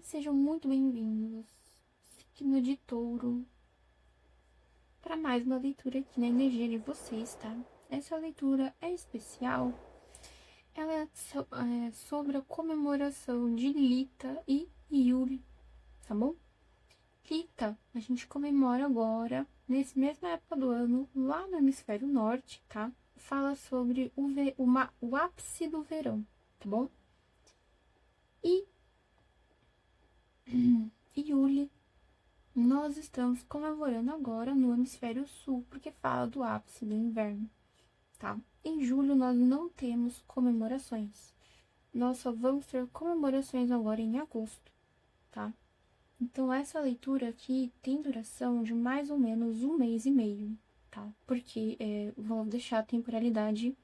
Sejam muito bem-vindos, signo de Touro, para mais uma leitura aqui na energia de vocês, tá? Essa leitura é especial, ela é sobre a comemoração de Lita e Yuli, tá bom? Lita, a gente comemora agora, nesse mesma época do ano, lá no hemisfério norte, tá? Fala sobre o ápice do verão, tá bom? E Yuli, nós estamos comemorando agora no hemisfério sul, porque fala do ápice do inverno, tá? Em julho nós não temos comemorações. Nós só vamos ter comemorações agora em agosto, tá? Então essa leitura aqui tem duração de mais ou menos 1 mês e meio, tá? Porque vou deixar a temporalidade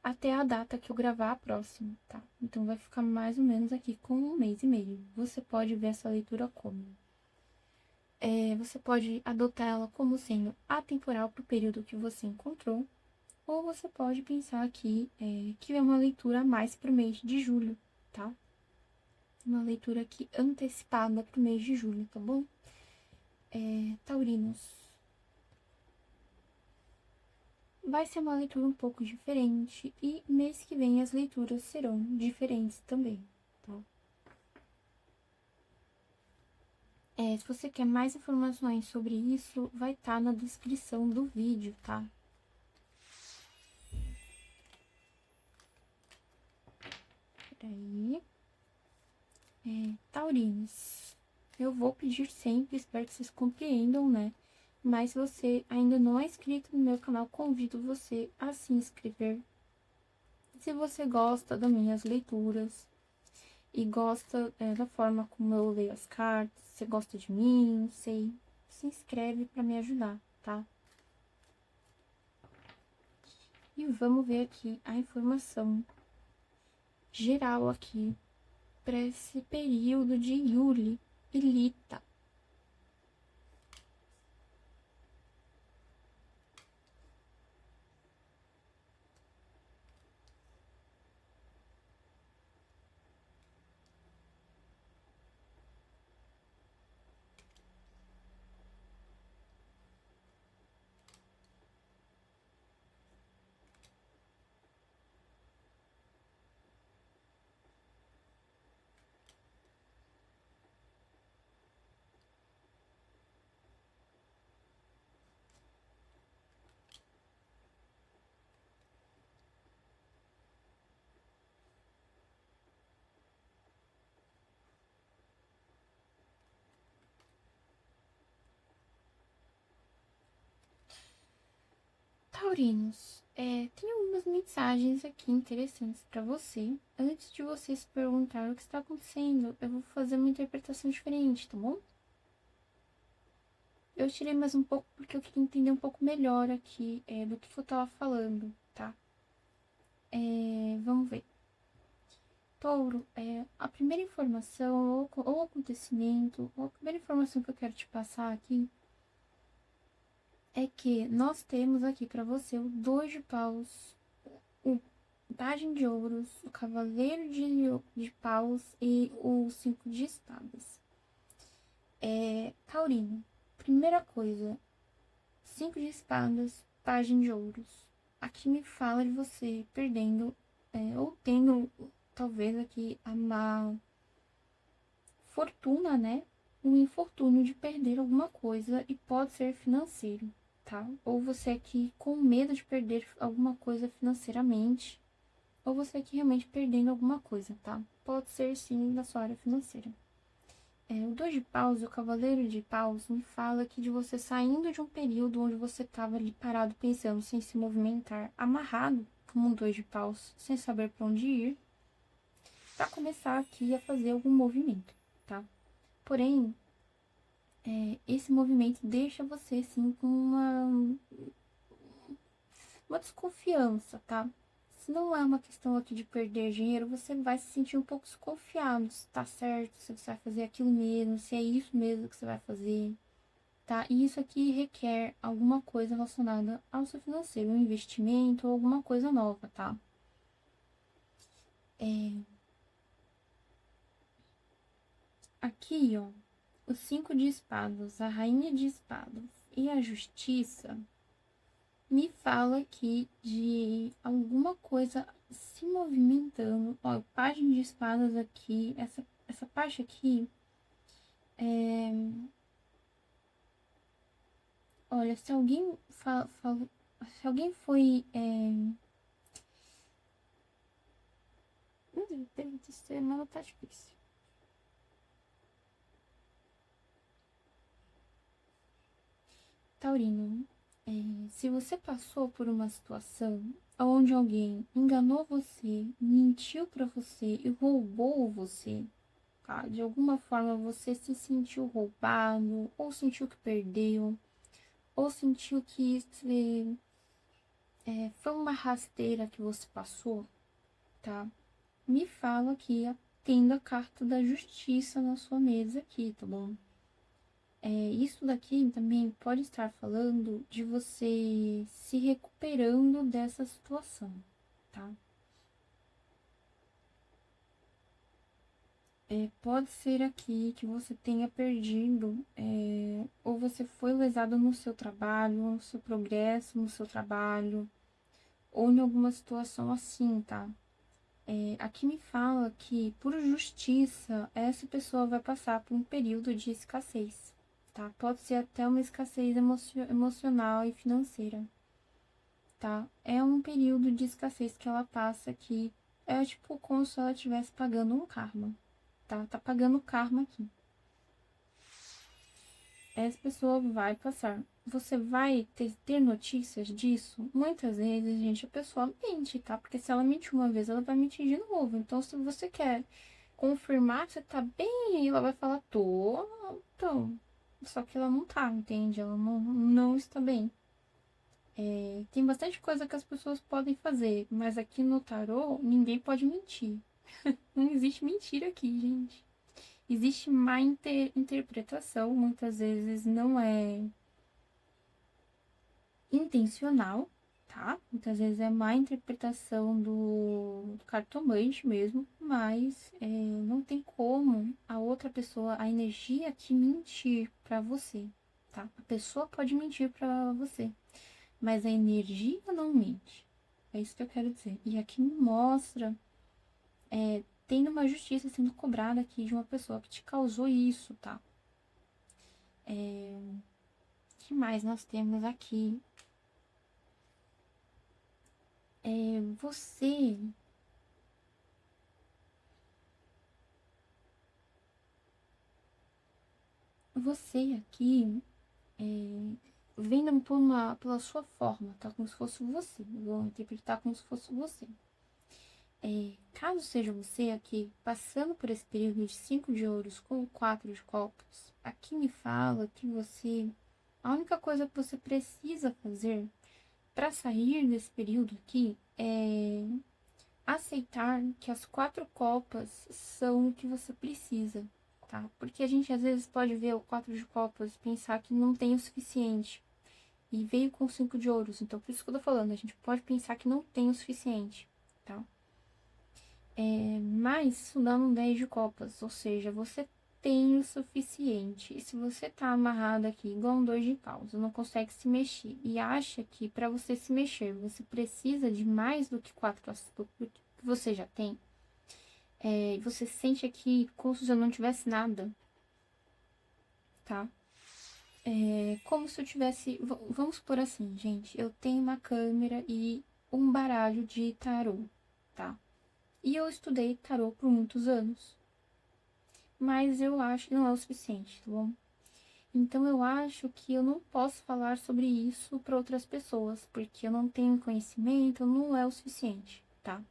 até a data que eu gravar a próxima, tá? Então vai ficar mais ou menos aqui com 1 mês e meio. Você pode ver essa leitura como? Você pode adotar ela como sendo atemporal para o período que você encontrou, ou você pode pensar aqui que é uma leitura a mais para o mês de julho, tá? Uma leitura aqui antecipada para o mês de julho, tá bom? Taurinos. Vai ser uma leitura um pouco diferente e mês que vem as leituras serão diferentes também, tá? Se você quer mais informações sobre isso, vai estar na descrição do vídeo, tá? Peraí. Taurinos, eu vou pedir sempre, espero que vocês compreendam, né? Mas se você ainda não é inscrito no meu canal, convido você a se inscrever. Se você gosta das minhas leituras e gosta da forma como eu leio as cartas, você gosta de mim, sei, se inscreve para me ajudar, tá? E vamos ver aqui a informação geral aqui para esse período de Yuli e Lita. Taurinos, tem algumas mensagens aqui interessantes para você. Antes de você se perguntar o que está acontecendo, eu vou fazer uma interpretação diferente, tá bom? Eu tirei mais um pouco porque eu queria entender um pouco melhor aqui do que eu tava falando, tá? Vamos ver. Touro, a primeira informação ou acontecimento, ou a primeira informação que eu quero te passar aqui é que nós temos aqui para você o 2 de paus, o Pajem de Ouros, o Cavaleiro de Paus e o 5 de Espadas. Taurino, primeira coisa, 5 de Espadas, Pajem de Ouros. Aqui me fala de você perdendo, ou tendo, talvez aqui, a má fortuna, né? Um infortúnio de perder alguma coisa e pode ser financeiro, tá? Ou você aqui com medo de perder alguma coisa financeiramente, ou você aqui realmente perdendo alguma coisa, tá? Pode ser sim na sua área financeira. O 2 de paus, o cavaleiro de paus, me fala aqui de você saindo de um período onde você estava ali parado pensando, sem se movimentar, amarrado, como um 2 de paus, sem saber para onde ir, para começar aqui a fazer algum movimento, tá? Porém, esse movimento deixa você, sim, com uma desconfiança, tá? Se não é uma questão aqui de perder dinheiro, você vai se sentir um pouco desconfiado se tá certo, se você vai fazer aquilo mesmo, se é isso mesmo que você vai fazer, tá? E isso aqui requer alguma coisa relacionada ao seu financeiro, um investimento ou alguma coisa nova, tá? aqui, ó, o 5 de espadas, a rainha de espadas e a justiça me fala aqui de alguma coisa se movimentando. Ó, página de espadas aqui, essa parte aqui, olha, se alguém se alguém foi, deve ser, mas tá difícil. Taurino, se você passou por uma situação onde alguém enganou você, mentiu pra você e roubou você, tá? De alguma forma você se sentiu roubado, ou sentiu que perdeu, ou sentiu que foi uma rasteira que você passou, tá? Me fala aqui, tendo a carta da justiça na sua mesa aqui, tá bom? Isso daqui também pode estar falando de você se recuperando dessa situação, tá? Pode ser aqui que você tenha perdido, ou você foi lesado no seu trabalho, no seu progresso, no seu trabalho, ou em alguma situação assim, tá? Aqui me fala que, por justiça, essa pessoa vai passar por um período de escassez, tá? Pode ser até uma escassez emocional e financeira, tá? É um período de escassez que ela passa que é tipo como se ela estivesse pagando um karma, tá? Tá pagando karma aqui. Essa pessoa vai passar. Você vai ter notícias disso? Muitas vezes, gente, a pessoa mente, tá? Porque se ela mentiu uma vez, ela vai mentir de novo. Então, se você quer confirmar que você tá bem, ela vai falar, tô, então. Só que ela não tá, entende? Ela não está bem. Tem bastante coisa que as pessoas podem fazer, mas aqui no tarô, ninguém pode mentir. Não existe mentira aqui, gente. Existe má interpretação, muitas vezes não é intencional, tá? Muitas vezes é má interpretação do cartomante mesmo, mas não tem como a outra pessoa, a energia te mentir pra você, tá? A pessoa pode mentir pra você, mas a energia não mente. É isso que eu quero dizer. E aqui me mostra, tendo uma justiça sendo cobrada aqui de uma pessoa que te causou isso, tá? O que mais nós temos aqui? Você aqui, vendo pela sua forma, tá? Como se fosse você. Eu vou interpretar como se fosse você. Caso seja você aqui, passando por esse período de 5 de ouros com 4 de copas, aqui me fala que você, a única coisa que você precisa fazer para sair desse período aqui é aceitar que as 4 copas são o que você precisa, tá? Porque a gente às vezes pode ver o 4 de copas e pensar que não tem o suficiente. E veio com 5 de ouros, então por isso que eu tô falando, a gente pode pensar que não tem o suficiente, tá? Mas isso dá um 10 de copas, ou seja, você tem o suficiente. E se você tá amarrado aqui, igual um 2 de paus, não consegue se mexer e acha que para você se mexer, você precisa de mais do que 4 do que você já tem, você sente aqui como se eu não tivesse nada, tá? Como se eu tivesse. Vamos por assim, gente. Eu tenho uma câmera e um baralho de tarô, tá? E eu estudei tarô por muitos anos. Mas eu acho que não é o suficiente, tá bom? Então eu acho que eu não posso falar sobre isso para outras pessoas, porque eu não tenho conhecimento, não é o suficiente, tá?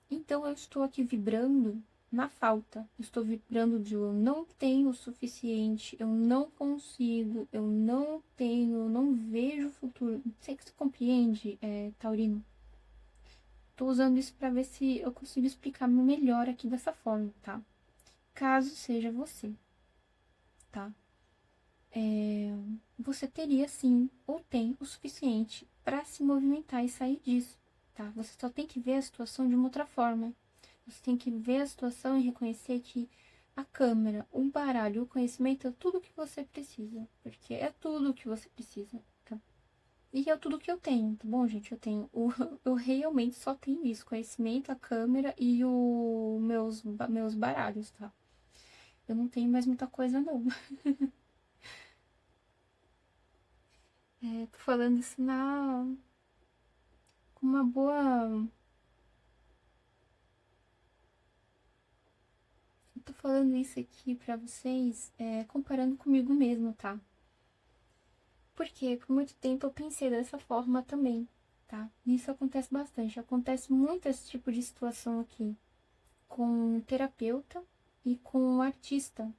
Então eu estou aqui vibrando na falta. Estou vibrando de eu não tenho o suficiente, eu não consigo, eu não tenho, eu não vejo o futuro. Não sei se você compreende, Taurino. Tô usando isso para ver se eu consigo explicar melhor aqui dessa forma, tá? Caso seja você, tá? Você teria sim, ou tem o suficiente para se movimentar e sair disso, tá? Você só tem que ver a situação de uma outra forma. Você tem que ver a situação e reconhecer que a câmera, o baralho, o conhecimento é tudo que você precisa. Porque é tudo que você precisa, tá? E é tudo que eu tenho, tá bom, gente? Eu realmente só tenho isso: conhecimento, a câmera e os meus baralhos, tá? Eu não tenho mais muita coisa, não. Tô falando isso com uma boa. Eu tô falando isso aqui pra vocês, comparando comigo mesmo, tá? Porque por muito tempo eu pensei dessa forma também, tá? Isso acontece bastante. Acontece muito esse tipo de situação aqui com o terapeuta e com o artista.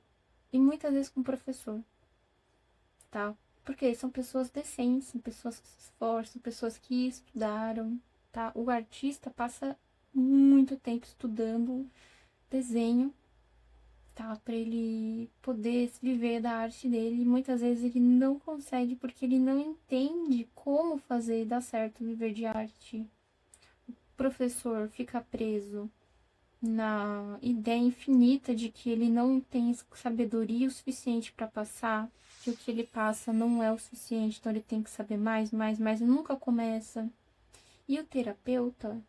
E muitas vezes com o professor, tá? Porque são pessoas decentes, são pessoas que se esforçam, pessoas que estudaram, tá? O artista passa muito tempo estudando desenho, tá? Para ele poder viver da arte dele. E muitas vezes ele não consegue porque ele não entende como fazer e dar certo viver de arte. O professor fica preso na ideia infinita de que ele não tem sabedoria o suficiente para passar, que o que ele passa não é o suficiente, então ele tem que saber mais, mais, mais, e nunca começa. E o terapeuta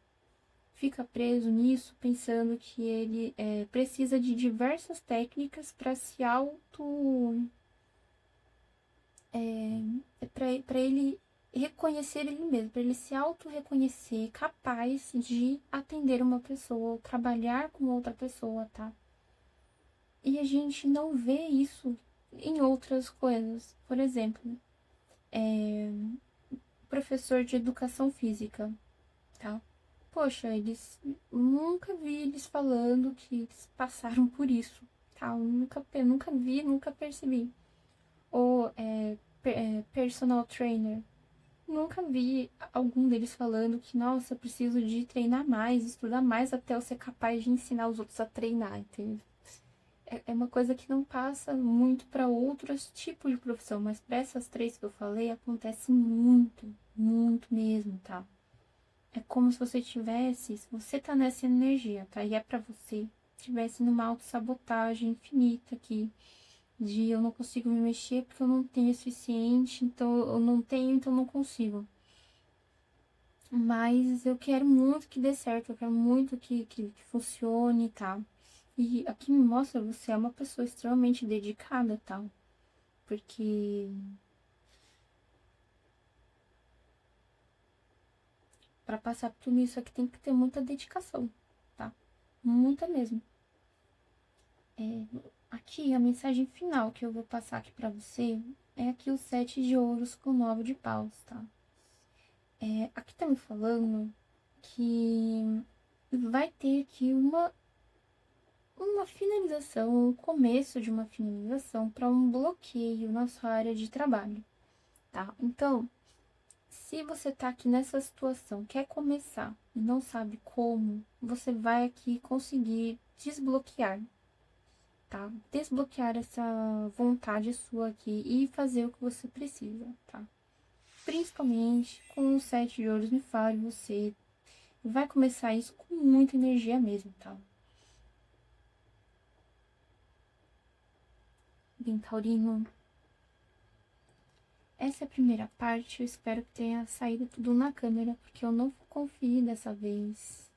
fica preso nisso, pensando que ele precisa de diversas técnicas para se auto. Para ele reconhecer ele mesmo, para ele se auto-reconhecer capaz de atender uma pessoa ou trabalhar com outra pessoa, tá? E a gente não vê isso em outras coisas. Por exemplo, professor de educação física, tá? Poxa, eles nunca vi eles falando que eles passaram por isso, tá? Eu nunca vi, nunca percebi. Ou personal trainer. Nunca vi algum deles falando que, nossa, eu preciso de treinar mais, estudar mais até eu ser capaz de ensinar os outros a treinar, entende? É uma coisa que não passa muito para outros tipos de profissão, mas para essas três que eu falei, acontece muito, muito mesmo, tá? É como se você tivesse, se você tá nessa energia, tá? E é para você, tivesse numa autossabotagem infinita aqui, de eu não consigo me mexer porque eu não tenho o suficiente, então eu não tenho, então eu não consigo. Mas eu quero muito que dê certo, eu quero muito que funcione, tá? E aqui me mostra você é uma pessoa extremamente dedicada, tá? Porque para passar por tudo isso aqui tem que ter muita dedicação, tá? Muita mesmo. Aqui a mensagem final que eu vou passar aqui para você é aqui o 7 de ouros com 9 de paus, tá? Aqui tá me falando que vai ter aqui uma finalização, um começo de uma finalização para um bloqueio na sua área de trabalho, tá? Então, se você tá aqui nessa situação, quer começar e não sabe como, você vai aqui conseguir desbloquear, tá? Desbloquear essa vontade sua aqui e fazer o que você precisa, tá? Principalmente com o 7 de ouros me fale, você vai começar isso com muita energia mesmo, tá? Bem, Taurino, essa é a primeira parte. Eu espero que tenha saído tudo na câmera, porque eu não confio dessa vez.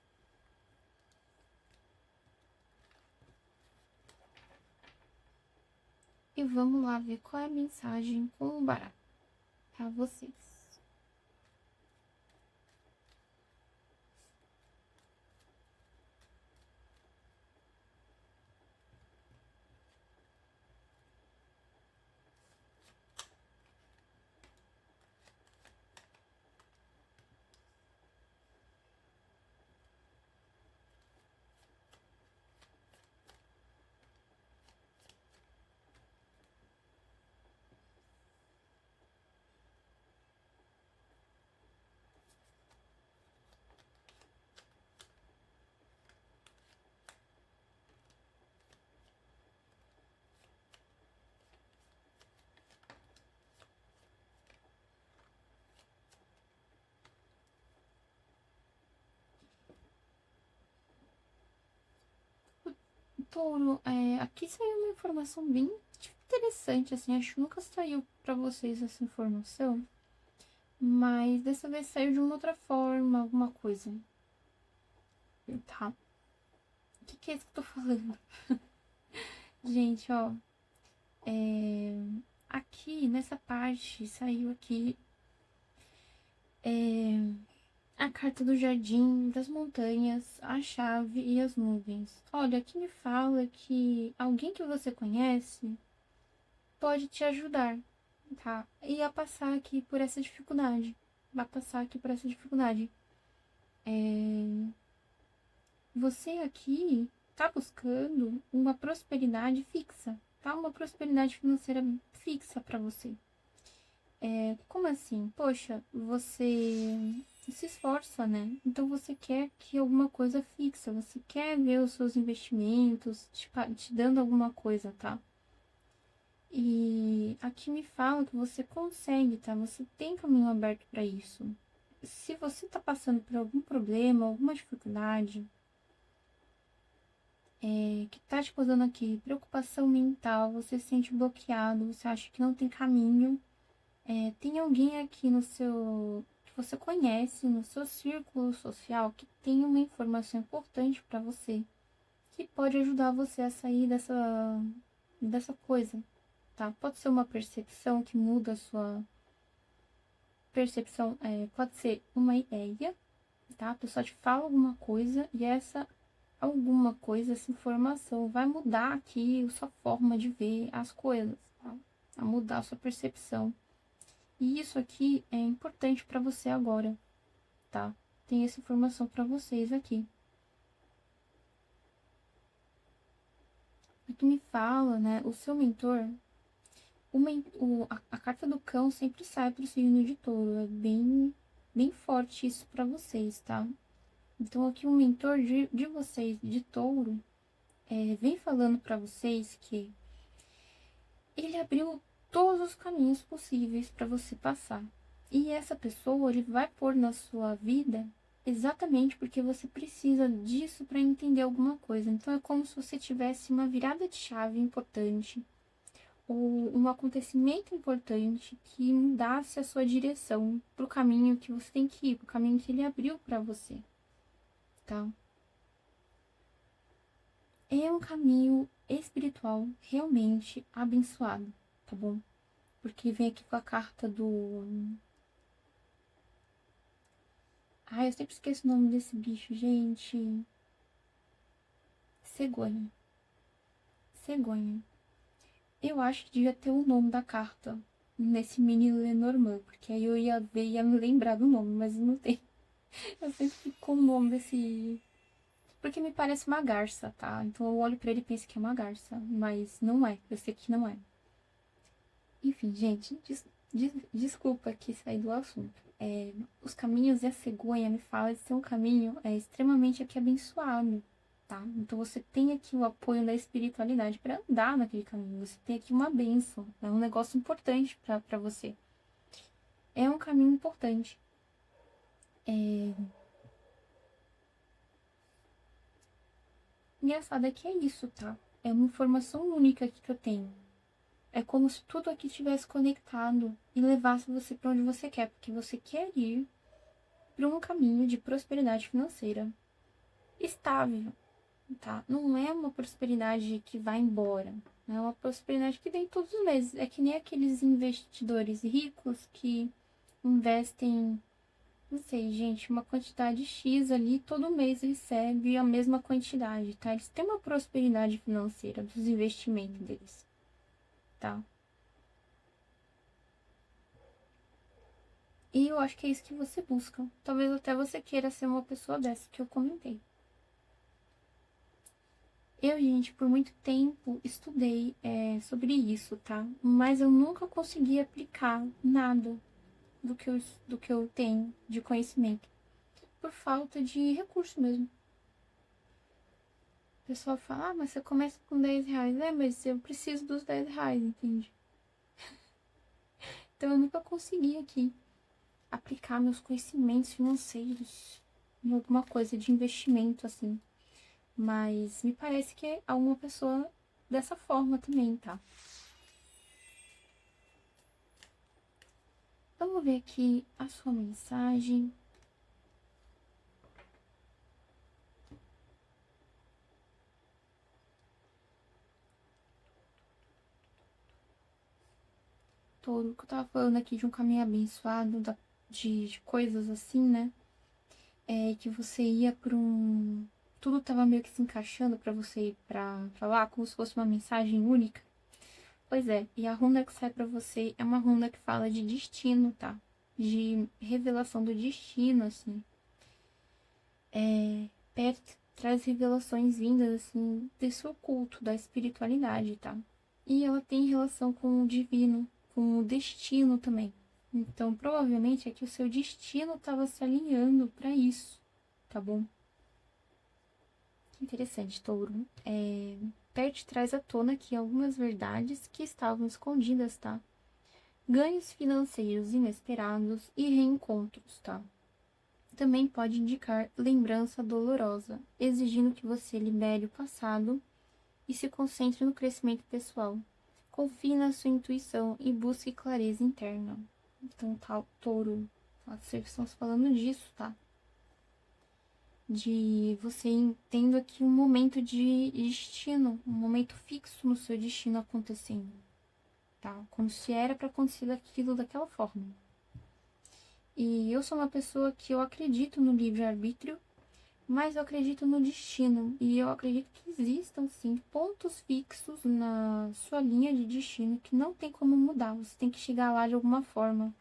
E vamos lá ver qual é a mensagem com o baralho para vocês. Touro, aqui saiu uma informação bem interessante, assim, acho que nunca saiu pra vocês essa informação, mas dessa vez saiu de uma outra forma, alguma coisa, tá? O que é isso que eu tô falando? Gente, ó, aqui nessa parte saiu aqui a carta do jardim, das montanhas, a chave e as nuvens. Olha, aqui me fala que alguém que você conhece pode te ajudar, tá? E a passar aqui por essa dificuldade. Vai passar aqui por essa dificuldade. Você aqui tá buscando uma prosperidade fixa, tá? Uma prosperidade financeira fixa para você. Como assim? Poxa, você se esforça, né? Então você quer que alguma coisa fixa, você quer ver os seus investimentos te dando alguma coisa, tá? E aqui me fala que você consegue, tá? Você tem caminho aberto para isso. Se você tá passando por algum problema, alguma dificuldade, que tá te causando aqui preocupação mental, você se sente bloqueado, você acha que não tem caminho, tem alguém aqui no seu que você conhece, no seu círculo social, que tem uma informação importante para você, que pode ajudar você a sair dessa coisa, tá? Pode ser uma percepção que muda a sua percepção, pode ser uma ideia, tá? A pessoa te fala alguma coisa e essa alguma coisa, essa informação vai mudar aqui a sua forma de ver as coisas, tá? A mudar a sua percepção. E isso aqui é importante para você agora, tá? Tem essa informação para vocês aqui. Aqui me fala, né? O seu mentor, a carta do cão sempre sai pro signo de touro. É bem forte isso para vocês, tá? Então aqui o mentor de vocês, de touro, vem falando para vocês que ele abriu todos os caminhos possíveis para você passar. E essa pessoa ele vai pôr na sua vida exatamente porque você precisa disso para entender alguma coisa. Então é como se você tivesse uma virada de chave importante ou um acontecimento importante que mudasse a sua direção para o caminho que você tem que ir, para o caminho que ele abriu para você, tá? É um caminho espiritual realmente abençoado, tá bom? Porque vem aqui com a carta do... Ai, eu sempre esqueço o nome desse bicho, gente. Cegonha. Cegonha. Eu acho que devia ter o nome da carta nesse mini Lenormand, porque aí eu ia ver e ia me lembrar do nome, mas não tem. Eu sempre fico com o nome desse... Porque me parece uma garça, tá? Então eu olho pra ele e penso que é uma garça, mas não é. Eu sei que não é. Enfim, gente, desculpa aqui sair do assunto. Os caminhos e a cegonha me fala de ser um caminho extremamente aqui abençoado, tá? Então você tem aqui o apoio da espiritualidade para andar naquele caminho. Você tem aqui uma bênção, é um negócio importante para você. É um caminho importante. Engraçado é que é isso, tá? É uma informação única aqui que eu tenho. É como se tudo aqui estivesse conectado e levasse você para onde você quer, porque você quer ir para um caminho de prosperidade financeira estável, tá? Não é uma prosperidade que vai embora, é uma prosperidade que vem todos os meses. É que nem aqueles investidores ricos que investem, não sei, gente, uma quantidade X ali, todo mês recebe a mesma quantidade, tá? Eles têm uma prosperidade financeira dos investimentos deles, tá? E eu acho que é isso que você busca. Talvez até você queira ser uma pessoa dessa que eu comentei. Eu, gente, por muito tempo estudei sobre isso, tá? Mas eu nunca consegui aplicar nada do que eu tenho de conhecimento. Por falta de recurso mesmo. O pessoal fala, mas você começa com 10 reais. Mas eu preciso dos 10 reais, entende? Então eu nunca consegui aqui aplicar meus conhecimentos financeiros em alguma coisa de investimento, assim. Mas me parece que é uma pessoa dessa forma também, tá? Vamos ver aqui a sua mensagem. Touro, que eu tava falando aqui de um caminho abençoado, de coisas assim, né? Que você ia por um... Tudo tava meio que se encaixando pra você ir pra lá, como se fosse uma mensagem única. Pois é, e a runa que sai pra você é uma runa que fala de destino, tá? De revelação do destino, assim. Pet traz revelações vindas, assim, desse oculto, da espiritualidade, tá? E ela tem relação com o divino, com o destino também. Então, provavelmente é que o seu destino estava se alinhando para isso, tá bom? Que interessante, Touro. Pet traz à tona aqui algumas verdades que estavam escondidas, tá? Ganhos financeiros inesperados e reencontros, tá? Também pode indicar lembrança dolorosa, exigindo que você libere o passado e se concentre no crescimento pessoal. Confie na sua intuição e busque clareza interna. Então, tá, Touro, estamos falando disso, tá? De você tendo aqui um momento de destino, um momento fixo no seu destino acontecendo, tá? Como se era para acontecer aquilo daquela forma. E eu sou uma pessoa que eu acredito no livre-arbítrio, mas eu acredito no destino. E eu acredito que existam, sim, pontos fixos na sua linha de destino que não tem como mudar. Você tem que chegar lá de alguma forma,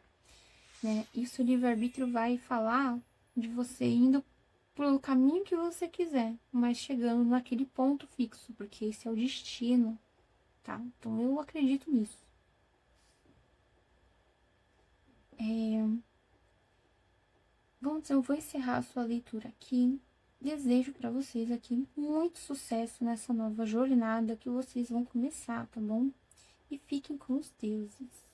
né? E o seu livre-arbítrio vai falar de você indo pelo caminho que você quiser, mas chegando naquele ponto fixo, porque esse é o destino, tá? Então eu acredito nisso. Vamos dizer, eu vou encerrar a sua leitura aqui. Desejo para vocês aqui muito sucesso nessa nova jornada que vocês vão começar, tá bom? E fiquem com os deuses.